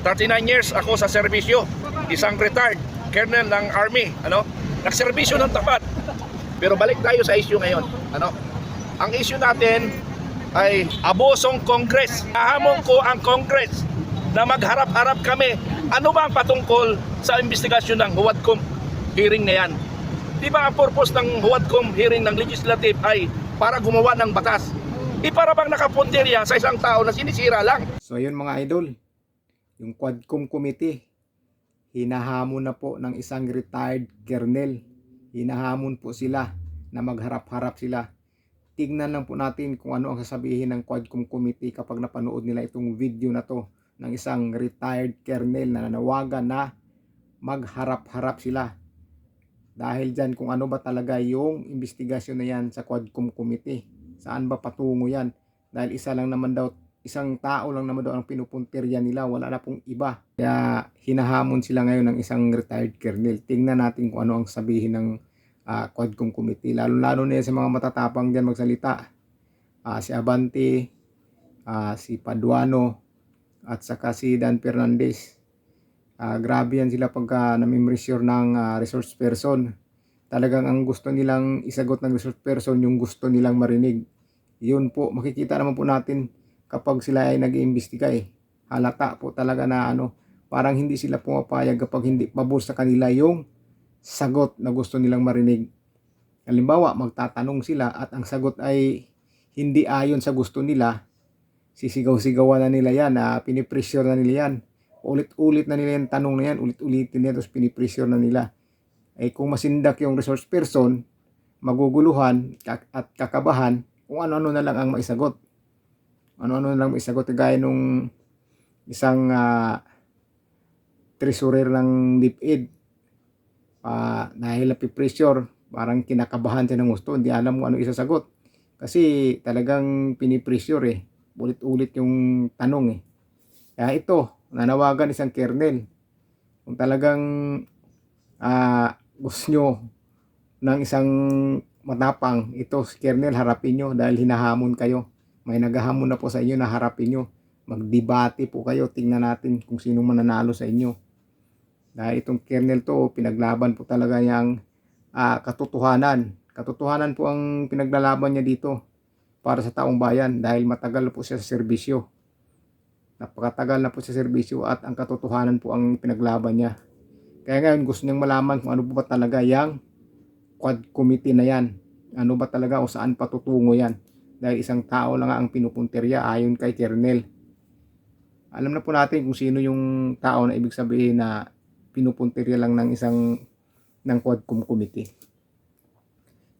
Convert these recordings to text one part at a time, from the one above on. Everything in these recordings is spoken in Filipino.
39 years ako sa serbisyo. Isang retired colonel ng Army, nagserbisyo ng tapat. Pero balik tayo sa issue ngayon. Ang issue natin ay abusong Congress. Nahamon ko ang Congress na magharap-harap kami. Ano ba ang patungkol sa investigasyon ng Huwadcom hearing na yan? Di ba ang purpose ng Huwadcom hearing ng legislative ay para gumawa ng batas? Para bang nakapuntirya sa isang tao na sinisira lang? So yun mga idol, yung Quadcom Committee, hinahamon na po ng isang retired colonel. Hinahamon po sila na magharap-harap sila. Tignan lang po natin kung ano ang sasabihin ng Quadcom Committee kapag napanood nila itong video na to ng isang retired colonel na nanawagan na magharap-harap sila. Dahil dyan kung ano ba talaga yung investigasyon na yan sa Quadcom Committee. Saan ba patungo yan? Dahil isang tao lang naman daw ang pinupuntirya nila, wala na pong iba. Kaya hinahamon sila ngayon ng isang retired colonel. Tingnan natin kung ano ang sabihin ng Quadcom Committee. Lalo na sa mga matatapang dyan magsalita. Si Abante, si Paduano, at saka si Dan Fernandez. Grabe yan sila pagka namimressure ng resource person. Talagang ang gusto nilang isagot ng resource person yung gusto nilang marinig. Yun po, makikita naman po natin kapag sila ay nag-iimbestiga halata po talaga na parang hindi sila pumapayag kapag hindi pabor sa kanila yung sagot na gusto nilang marinig. Halimbawa, magtatanong sila at ang sagot ay hindi ayon sa gusto nila, sisigaw-sigawan na nila yan, pinipressure na nila yan. Ulit-ulit na nila yung tanong na yan, ulit-ulitin nila, tapos pinipressure na nila. Kung masindak yung resource person, maguguluhan at kakabahan kung ano-ano na lang ang maisagot. Ano-ano na lang maisagot. Gaya nung isang treasurer ng DepEd, dahil napipressure, parang kinakabahan siya ng gusto, hindi alam mo ano isasagot. Kasi talagang pinipressure ulit-ulit yung tanong Kaya ito, nanawagan isang colonel. Kung talagang gusto nyo ng isang matapang, ito si colonel, harapin nyo dahil hinahamon kayo. May naghahamon na po sa inyo na harapin nyo. Magdebate po kayo, tingnan natin kung sino mananalo sa inyo. Dahil itong colonel to, pinaglaban po talaga niyang katotohanan. Katotohanan po ang pinaglalaban niya dito para sa taong bayan dahil matagal na po siya sa serbisyo. Napakatagal na po sa serbisyo at ang katotohanan po ang pinaglaban niya. Kaya ngayon gusto niyang malaman kung ano ba talaga yung Quad Committee na yan. Ano ba talaga o saan patutungo yan. Dahil isang tao lang ang pinupuntirya ayon kay Colonel. Alam na po natin kung sino yung tao na ibig sabihin na pinupuntirya lang ng Quadcom Committee.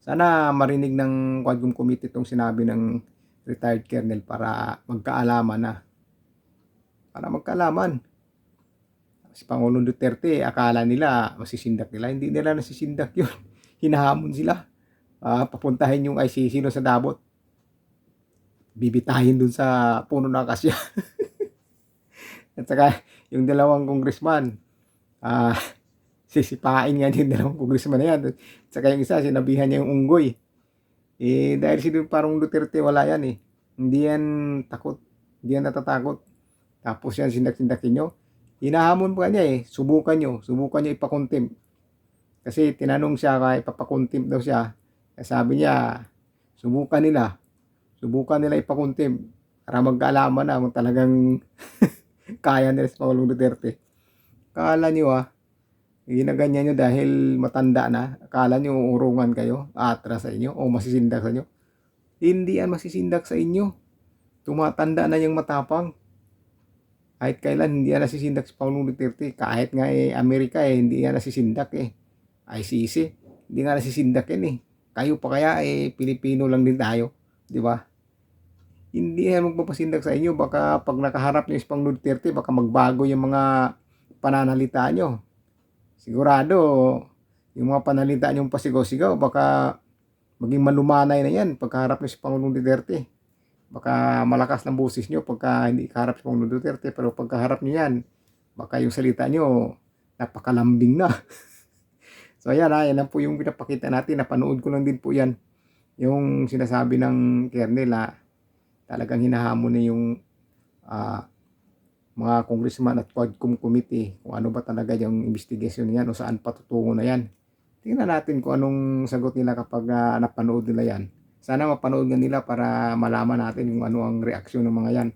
Sana marinig ng Quadcom Committee itong sinabi ng retired Colonel para magkaalaman na. Para magkaalaman. Si Pangulong Duterte, akala nila masisindak nila. Hindi nila nasisindak yun. Hinahamon sila. Papuntahin yung ICC no sa Davao. Bibitahin dun sa puno ng akasya. At saka yung dalawang congressman, sisipain nga yung dalawang congressman na yan. At saka yung isa, sinabihan niya yung unggoy. Dahil si parang Duterte wala yan Hindi yan takot. Hindi yan natatakot. Tapos yan sindak-sindakin nyo. Hinahamon pa niya subukan nyo ipakontempt. Kasi tinanong siya kaya ipapakontempt daw siya. Kaya sabi niya, subukan nila ipakontempt para magkaalaman na kung talagang kaya nila si Pangulong Duterte. Akala nyo ginaganyan nyo dahil matanda na. Akala nyo urungan kayo, atras sa inyo o masisindak sa inyo. Hindi yan masisindak sa inyo. Tumatanda na yung matapang. Kahit kailan hindi yan nasisindak si Pangulong Duterte. Kahit nga Amerika hindi yan nasisindak ICC, hindi nga nasisindak yan Kayo pa kaya Pilipino lang din tayo, di ba? Hindi yan magpapasindak sa inyo. Baka pag nakaharap niyo si Pangulong Duterte, baka magbago yung mga pananalita nyo. Sigurado, yung mga pananalita nyo pasigaw-sigaw, baka maging malumanay na yan pagkaharap niyo si Pangulong Duterte. Baka malakas ng boses nyo pagka hindi kaharap si Pangulong Duterte, pero pagkaharap nyo yan, baka yung salita nyo napakalambing na. So ayan yan lang po yung pinapakita natin. Napanood ko lang din po yan. Yung sinasabi ng Colonel talagang hinahamon na yung mga congressman at Quadcom committee kung ano ba talaga yung investigation niyan o saan patutungo na yan. Tingnan natin kung anong sagot nila kapag napanood nila yan. Sana mapanood nga nila para malaman natin kung ano ang reaksyon ng mga yan.